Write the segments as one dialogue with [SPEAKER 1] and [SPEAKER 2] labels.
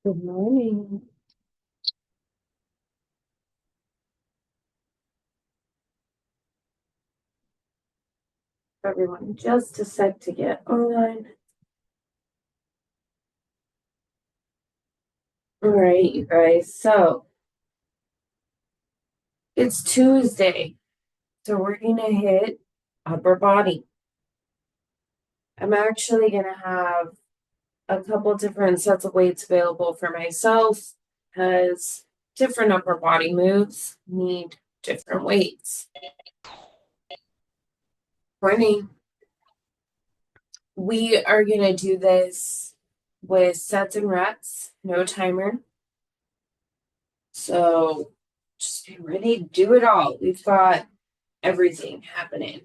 [SPEAKER 1] Good morning, everyone. Just a sec to get on. All right, you guys. So it's Tuesday. So we're going to hit upper body. I'm actually going to have a couple different sets of weights available for myself because different upper body moves need different weights. Morning. We are going to do this with sets and reps, no timer. So just be ready to do it all. We've got everything happening,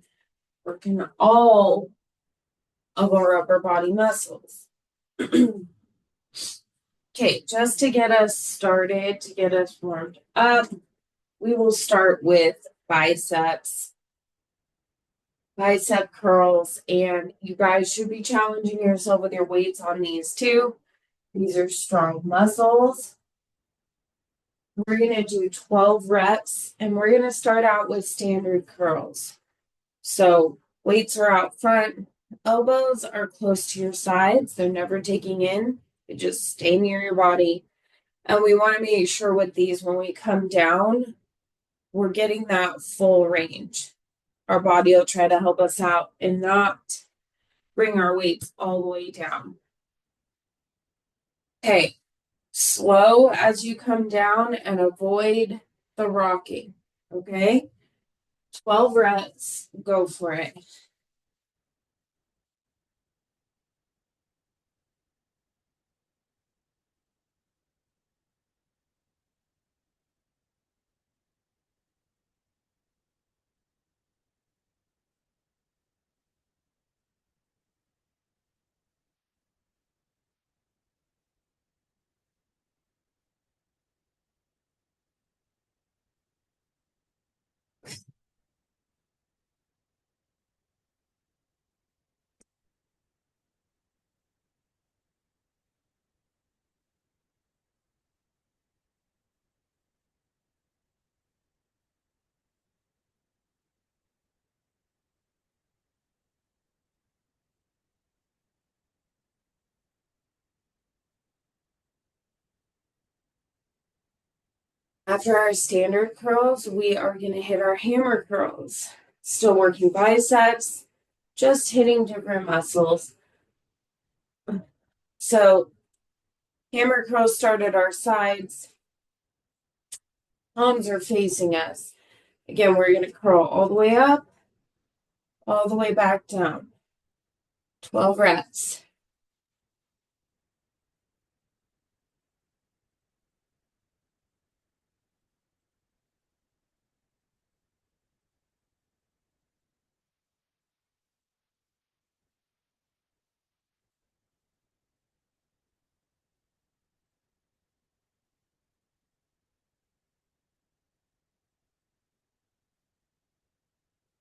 [SPEAKER 1] working all of our upper body muscles. Okay, just to get us started, to get us warmed up, we will start with biceps, bicep curls, and you guys should be challenging yourself with your weights on these too. These are strong muscles. We're going to do 12 reps, and we're going to start out with standard curls. So weights are out front, elbows are close to your sides. They're never taking in, they just stay near your body. And we want to make sure with these, when we come down, we're getting that full range. Our body will try to help us out and not bring our weights all the way down. Okay, slow as you come down and avoid the rocking. Okay, 12 reps, go for it. After our standard curls, we are going to hit our hammer curls. Still working biceps, just hitting different muscles. So, hammer curls start at our sides, palms are facing us. Again, we're going to curl all the way up, all the way back down. 12 reps.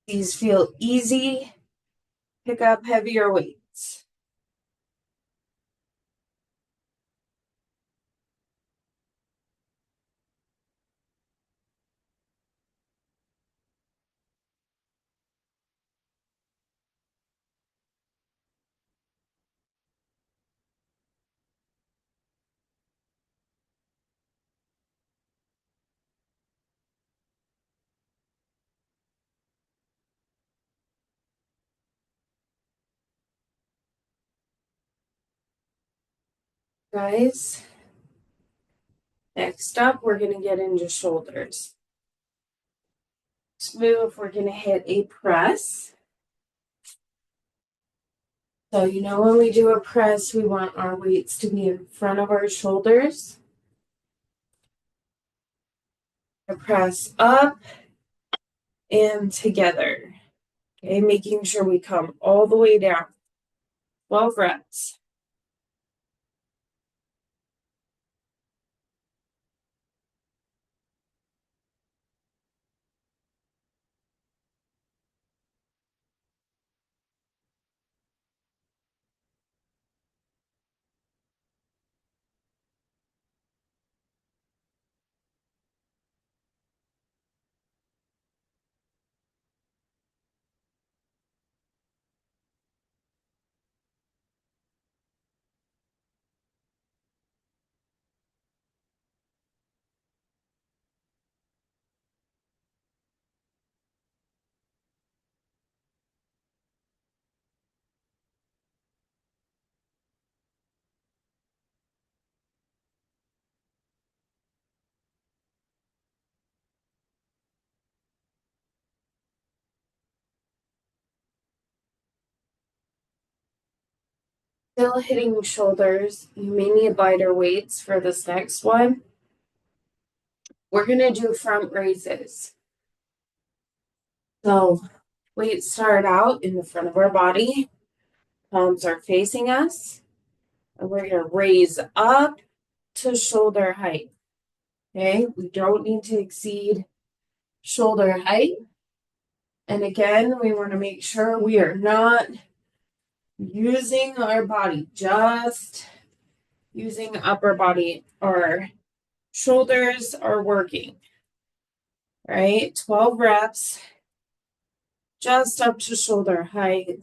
[SPEAKER 1] These feel easy. Pick up heavier weights. Guys, next up, we're going to get into shoulders. Next move, we're going to hit a press. So, when we do a press, we want our weights to be in front of our shoulders. A press up and together. Okay, making sure we come all the way down. 12 reps. Still hitting shoulders. You may need lighter weights for this next one. We're going to do front raises. So weights start out in the front of our body. Palms are facing us. And we're going to raise up to shoulder height. Okay, we don't need to exceed shoulder height. And again, we want to make sure we are not using our body, just using upper body. Our shoulders are working, right? 12 reps, just up to shoulder height.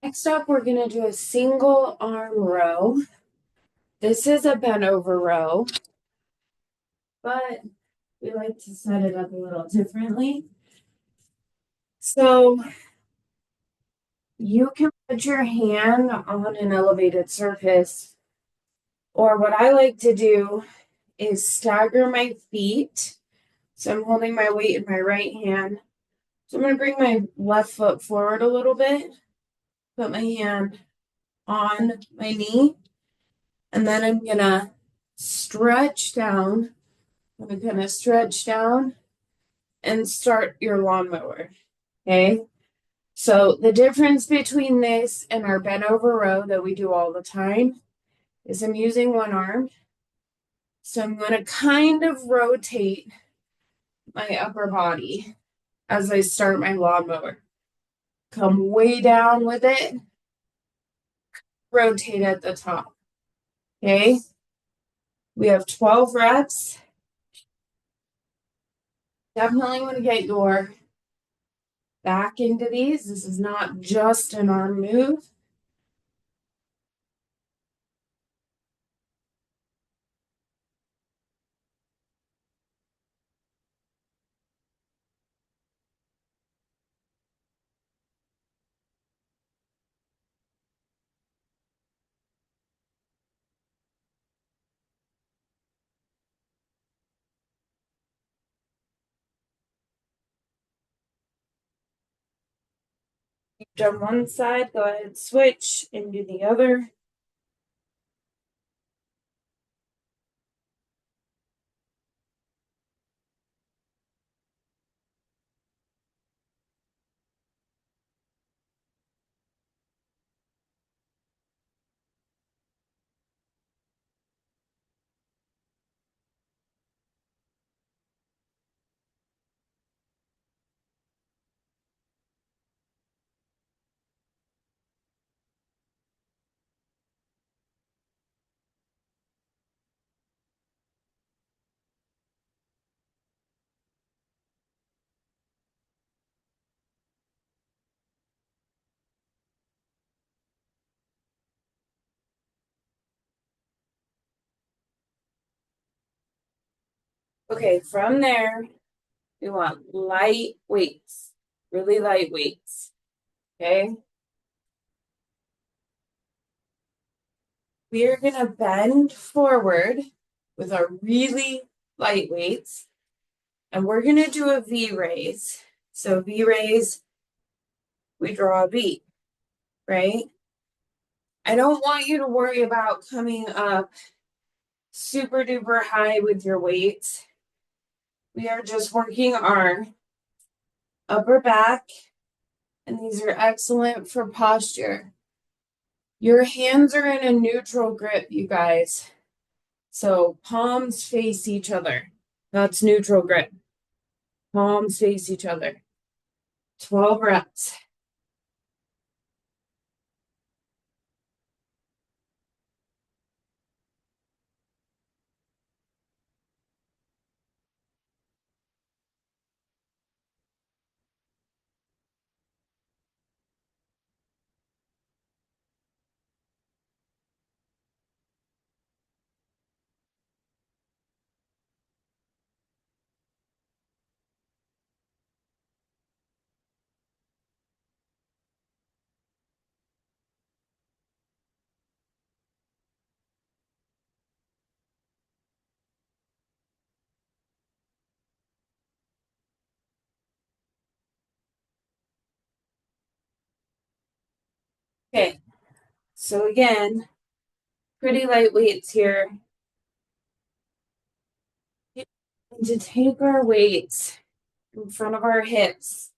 [SPEAKER 1] Next up, we're going to do a single arm row. This is a bent over row, but we like to set it up a little differently. So you can put your hand on an elevated surface, or what I like to do is stagger my feet. So I'm holding my weight in my right hand. So I'm going to bring my left foot forward a little bit, put my hand on my knee, and then I'm going to stretch down. I'm going to stretch down and start your lawnmower. Okay. So the difference between this and our bent over row that we do all the time is I'm using one arm. So I'm going to kind of rotate my upper body as I start my lawnmower. Come way down with it. Rotate at the top. Okay. We have 12 reps. Definitely want to get your back into these. This is not just an arm move. You've done one side, go ahead, switch and do the other. Okay, from there, we want light weights, really light weights. Okay. We are going to bend forward with our really light weights, and we're going to do a V raise. So V raise, we draw a V, right? I don't want you to worry about coming up super duper high with your weights. We are just working our upper back, and these are excellent for posture. Your hands are in a neutral grip, you guys. So palms face each other. That's neutral grip. Palms face each other. 12 reps. Okay, so again, pretty light weights here. And to take our weights in front of our hips.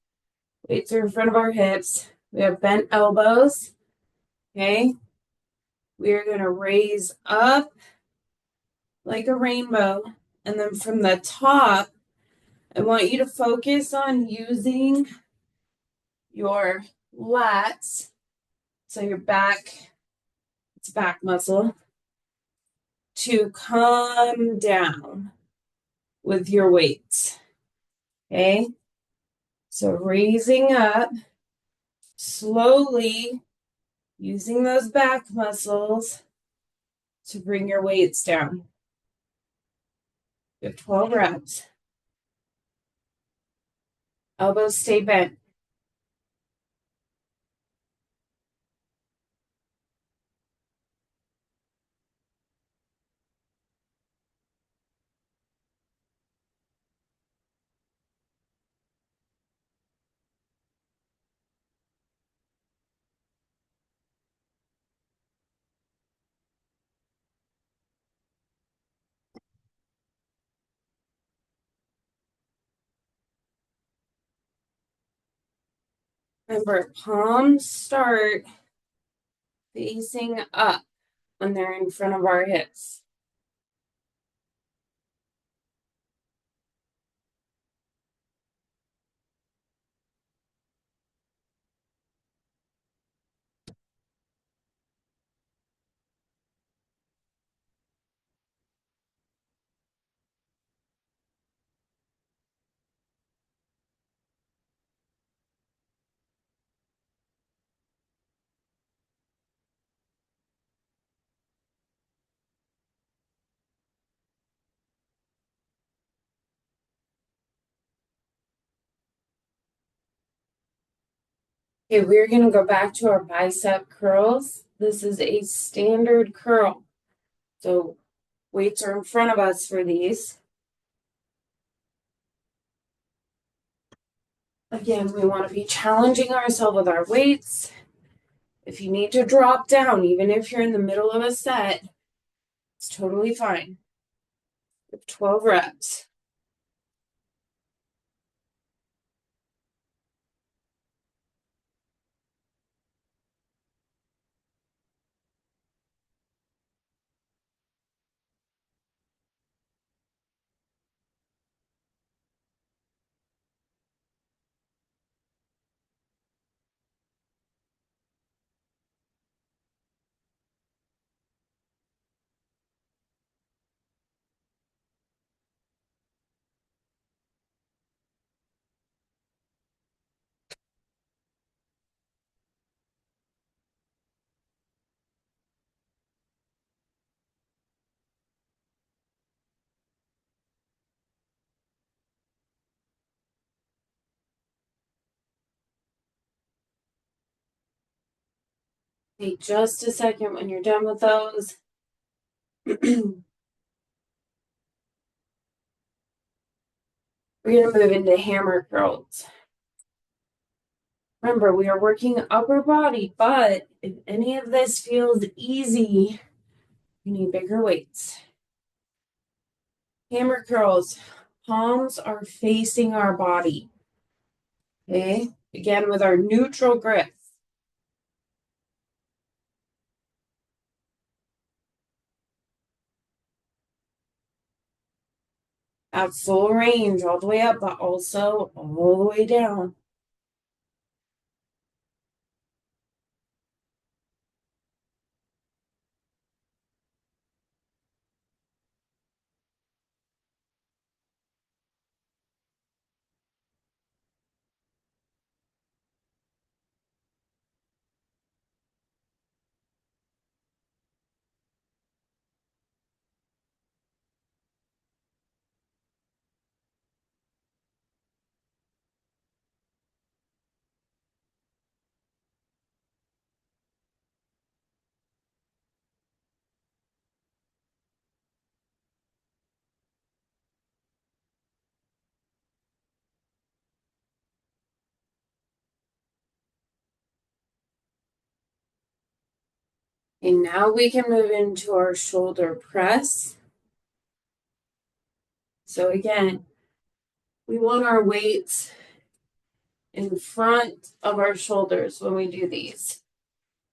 [SPEAKER 1] Weights are in front of our hips. We have bent elbows. Okay. We are going to raise up like a rainbow. And then from the top, I want you to focus on using your lats. So your back, it's back muscle, to come down with your weights. Okay. So raising up slowly, using those back muscles to bring your weights down. You have 12 reps. Elbows stay bent. Remember, palms start facing up when they're in front of our hips. Okay, we're going to go back to our bicep curls. This is a standard curl. So weights are in front of us for these. Again, we want to be challenging ourselves with our weights. If you need to drop down, even if you're in the middle of a set, it's totally fine. 12 reps. Wait just a second when you're done with those. We're going to move into hammer curls. Remember, we are working upper body, but if any of this feels easy, you need bigger weights. Hammer curls, palms are facing our body. Okay, again with our neutral grip. at full range all the way up, but also all the way down. And now we can move into our shoulder press. So again, we want our weights in front of our shoulders when we do these.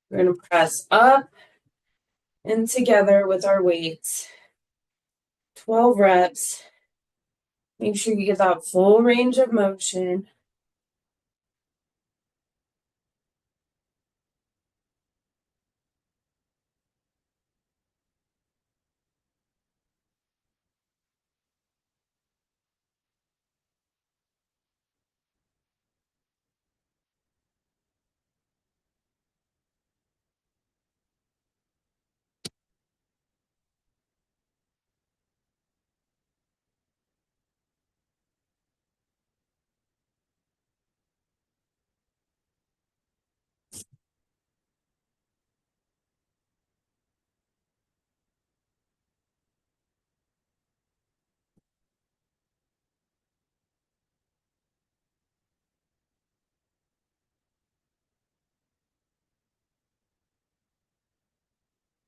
[SPEAKER 1] We're going to press up and together with our weights. 12 reps. Make sure you get that full range of motion.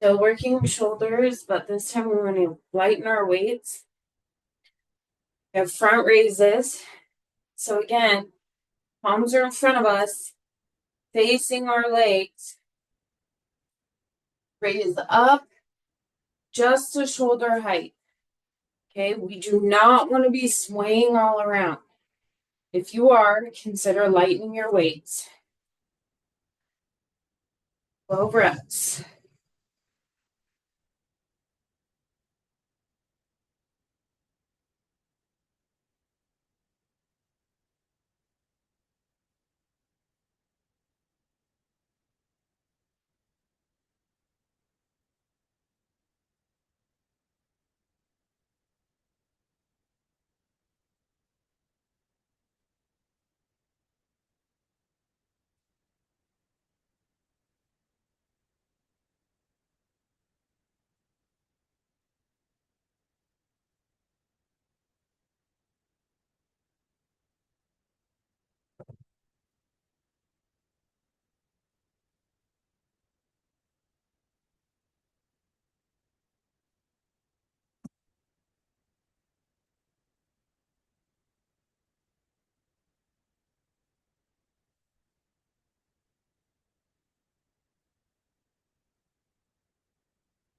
[SPEAKER 1] Still working shoulders, but this time we're going to lighten our weights. We have front raises. So again, palms are in front of us, facing our legs. Raise up just to shoulder height. Okay, we do not want to be swaying all around. If you are, consider lightening your weights. 12 reps.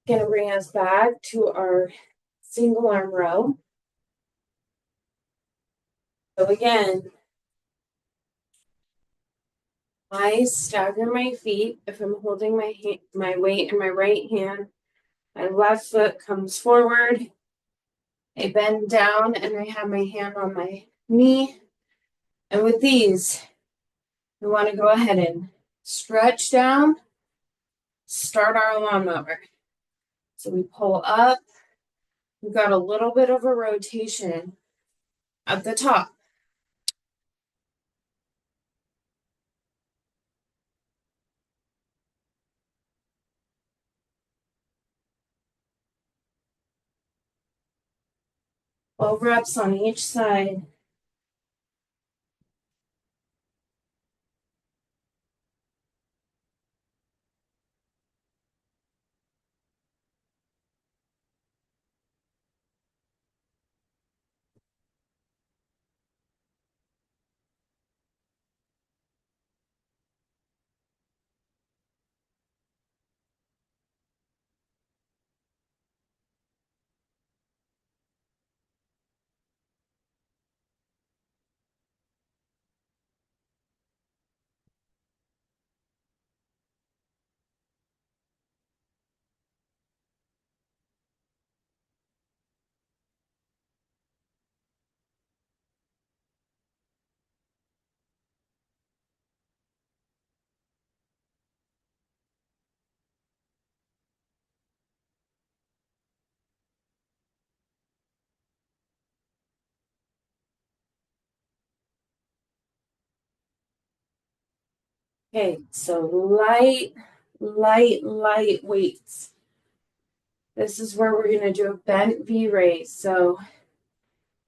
[SPEAKER 1] Going to bring us back to our single arm row. So again, I stagger my feet. If I'm holding my weight in my right hand, my left foot comes forward. I bend down and I have my hand on my knee. And with these, we want to go ahead and stretch down, start our lawnmower. So we pull up. We've got a little bit of a rotation at the top. Twelve reps on each side. Okay, so light weights. This is where we're going to do a bent V raise. So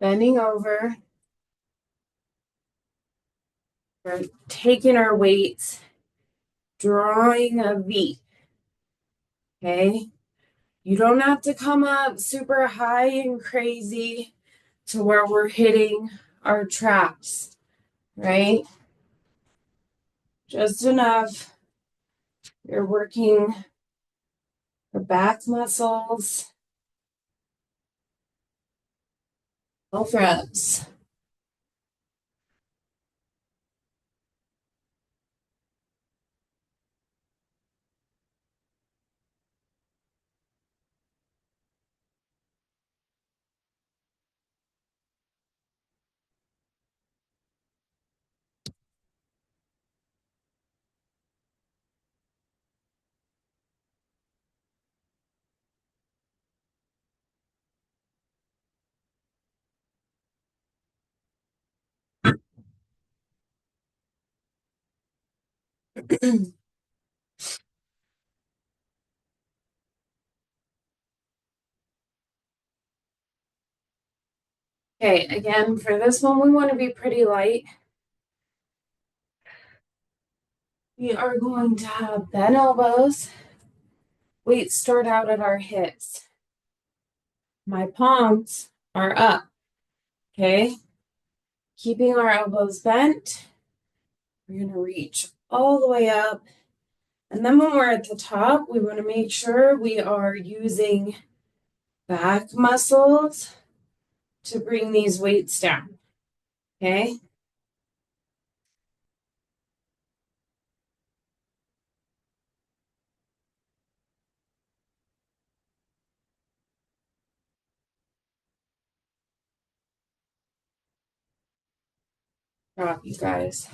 [SPEAKER 1] bending over, we're taking our weights, drawing a V. Okay, you don't have to come up super high and crazy to where we're hitting our traps, right? Just enough. You're working the back muscles, 12 reps. Okay, again, for this one, we want to be pretty light. We are going to have bent elbows. Weights start out at our hips. My palms are up, okay? Keeping our elbows bent. We're going to reach all the way up. And then when we're at the top, we want to make sure we are using back muscles to bring these weights down, okay? Drop, you guys.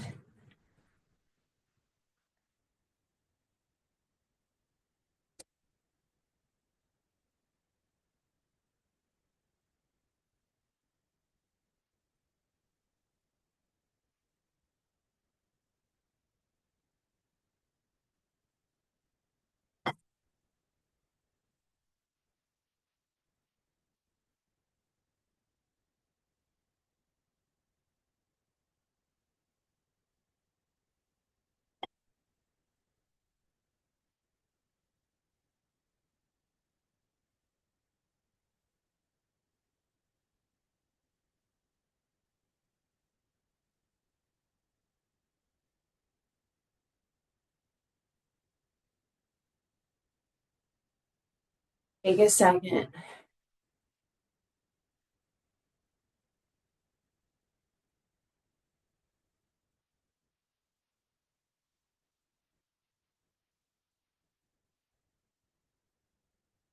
[SPEAKER 1] Take a second.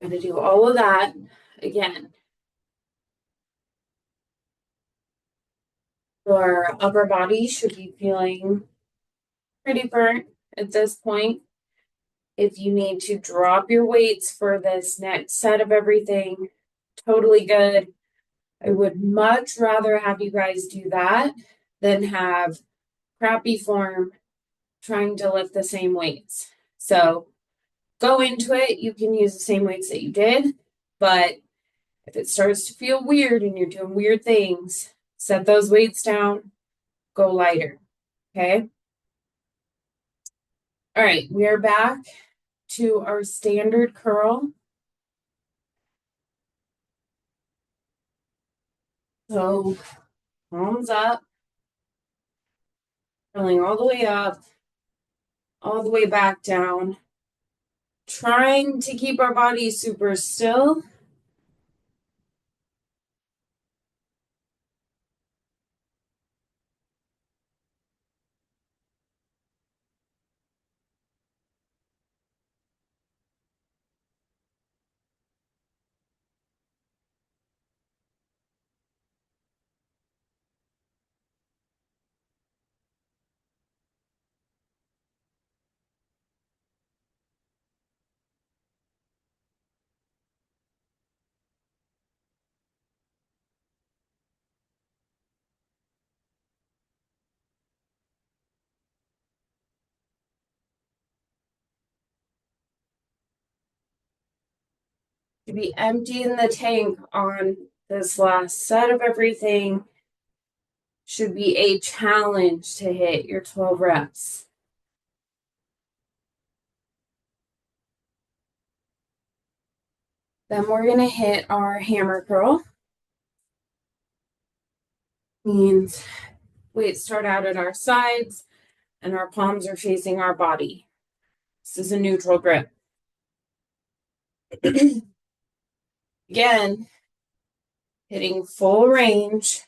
[SPEAKER 1] I'm going to do all of that again. Your upper body should be feeling pretty burnt at this point. If you need to drop your weights for this next set of everything, totally good. I would much rather have you guys do that than have crappy form trying to lift the same weights. So go into it. You can use the same weights that you did, but if it starts to feel weird and you're doing weird things, set those weights down, go lighter. Okay. All right. We are back to our standard curl. So palms up, curling all the way up, all the way back down, trying to keep our body super still. To be emptying the tank on this last set of everything should be a challenge to hit your 12 reps. Then we're going to hit our hammer curl. Means weights start out at our sides and our palms are facing our body. This is a neutral grip. Again, hitting full range.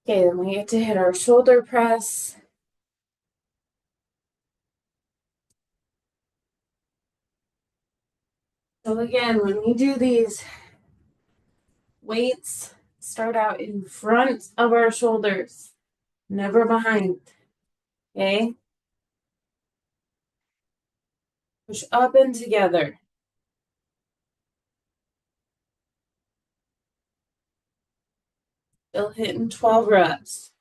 [SPEAKER 1] Okay, then we get to hit our shoulder press. So again, when we do these, weights start out in front of our shoulders, never behind. Okay? Push up and together. Still hitting 12 reps.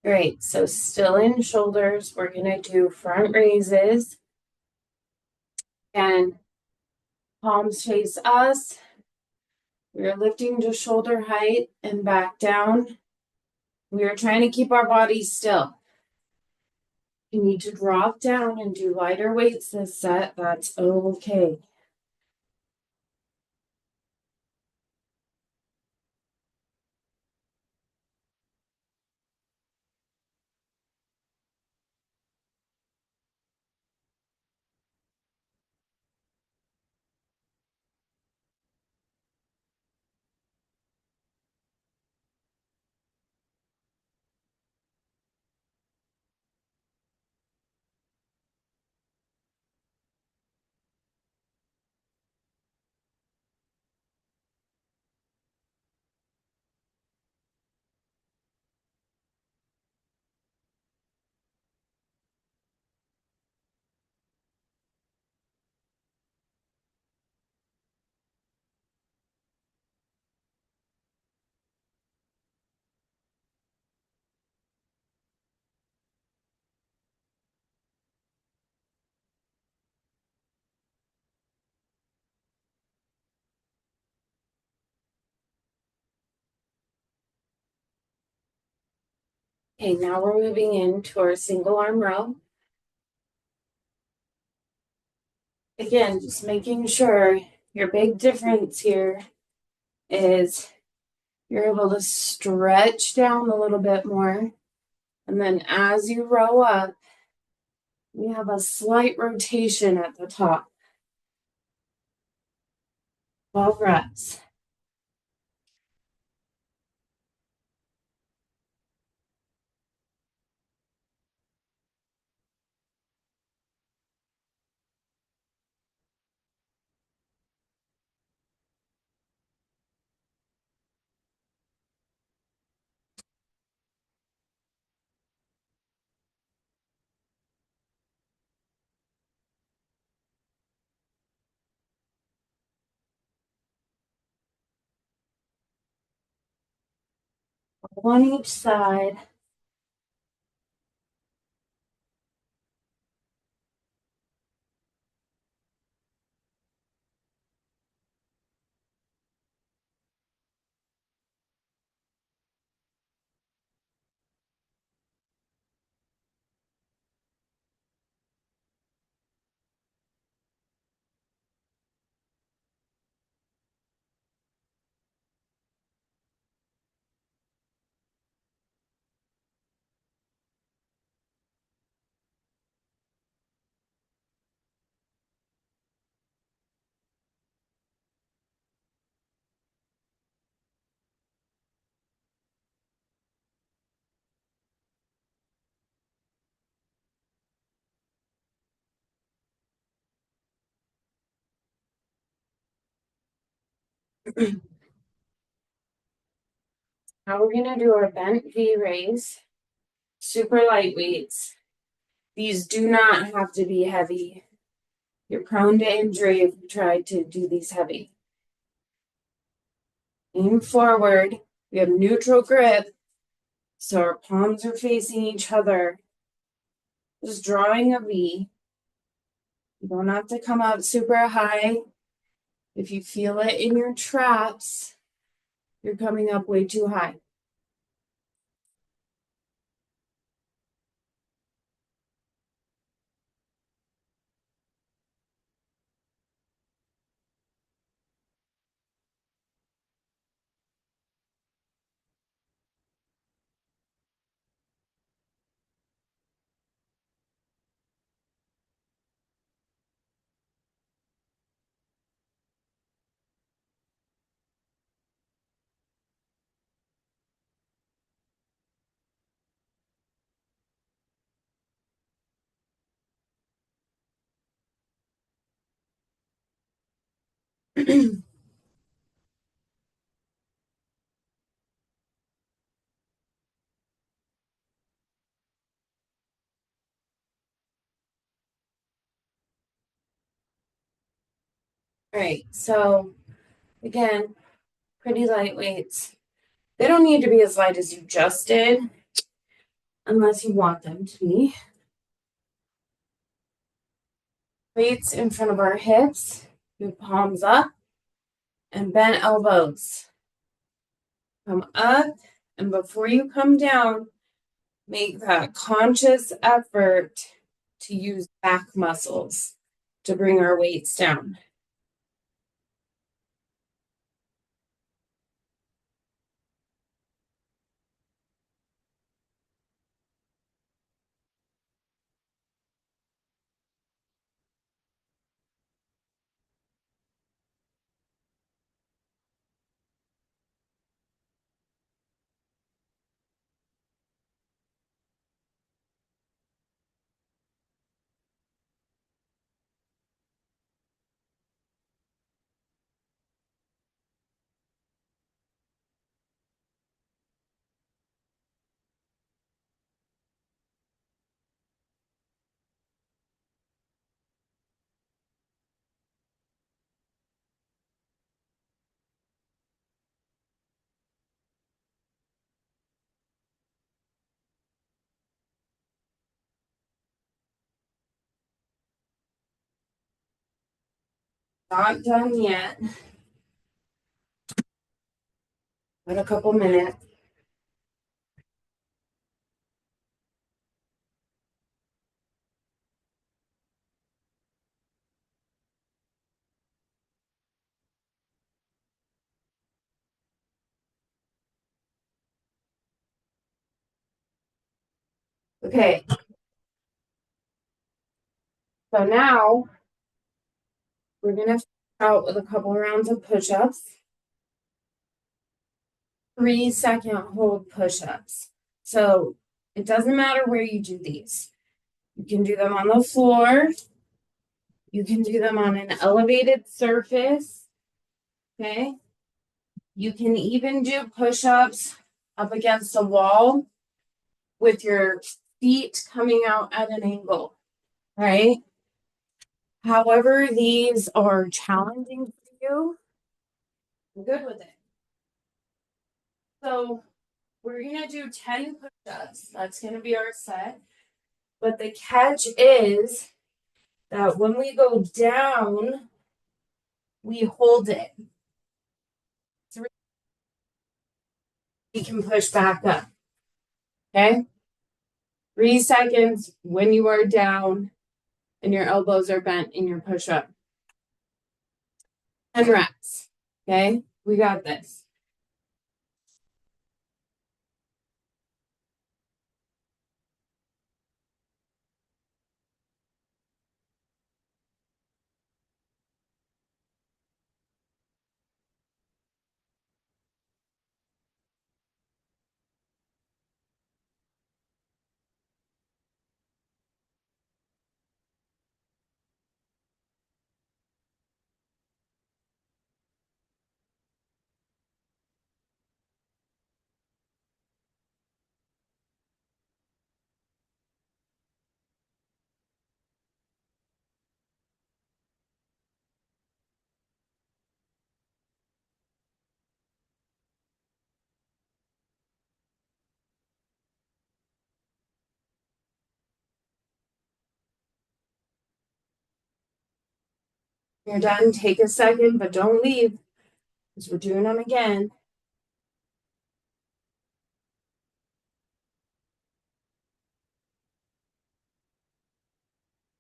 [SPEAKER 1] Great. So still in shoulders, we're going to do front raises. And palms face us. We are lifting to shoulder height and back down. We are trying to keep our bodies still. You need to drop down and do lighter weights this set. That's okay. Okay, now we're moving into our single arm row. Again, just making sure your big difference here is you're able to stretch down a little bit more. And then as you row up, we have a slight rotation at the top. 12 reps. on each side. Now we're gonna do our bent V raise, super light weights. These do not have to be heavy. You're prone to injury if you try to do these heavy. Aim forward. We have neutral grip, so our palms are facing each other. Just drawing a V. You don't have to come up super high. If you feel it in your traps, you're coming up way too high. All right, so again, pretty light weights. They don't need to be as light as you just did, unless you want them to be. Weights in front of our hips, your palms up, and bent elbows. Come up, and before you come down, make that conscious effort to use back muscles to bring our weights down. Not done yet. But a couple minutes. Okay. So now we're gonna out with a couple rounds of push-ups. 3-second hold push-ups. So it doesn't matter where you do these. You can do them on the floor. You can do them on an elevated surface. Okay. You can even do push-ups up against a wall with your feet coming out at an angle, right? However, these are challenging for you, I'm good with it. So we're gonna do 10 push-ups. That's gonna be our set. But the catch is that when we go down, we hold it. So we can push back up. Okay? 3 seconds when you are down and your elbows are bent in your push-up. 10 reps. Okay? We got this. You're done. Take a second, but don't leave because we're doing them again.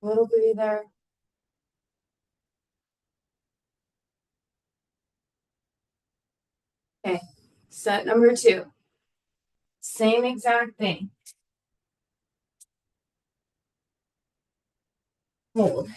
[SPEAKER 1] Little breather. Okay. Set number 2. Same exact thing. Hold.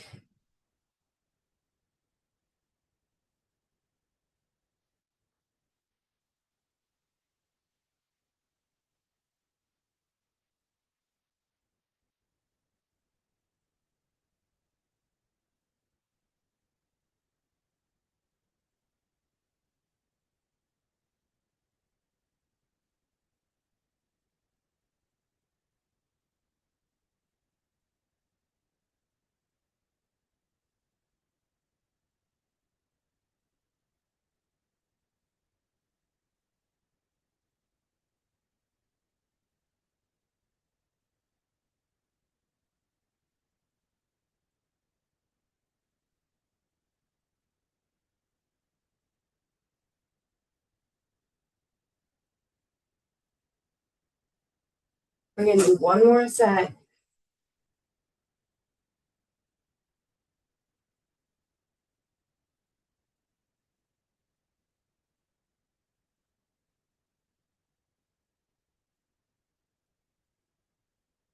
[SPEAKER 1] We're going to do one more set.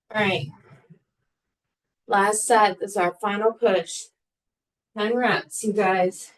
[SPEAKER 1] All right. Last set. This is our final push. 10 reps, you guys.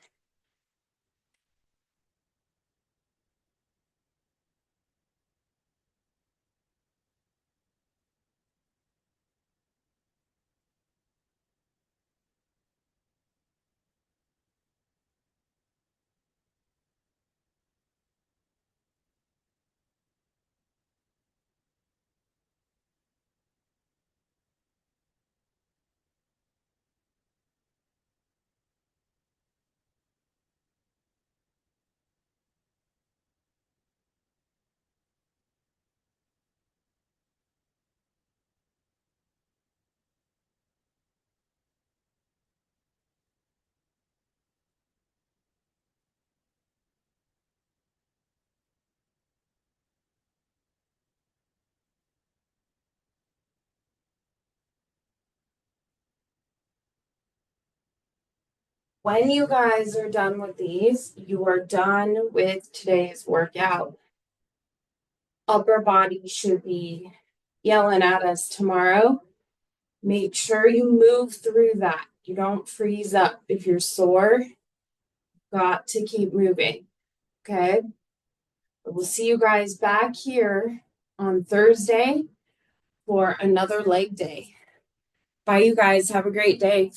[SPEAKER 1] When you guys are done with these, you are done with today's workout. Upper body should be yelling at us tomorrow. Make sure you move through that. You don't freeze up. If you're sore, got to keep moving. Okay? We'll see you guys back here on Thursday for another leg day. Bye, you guys. Have a great day.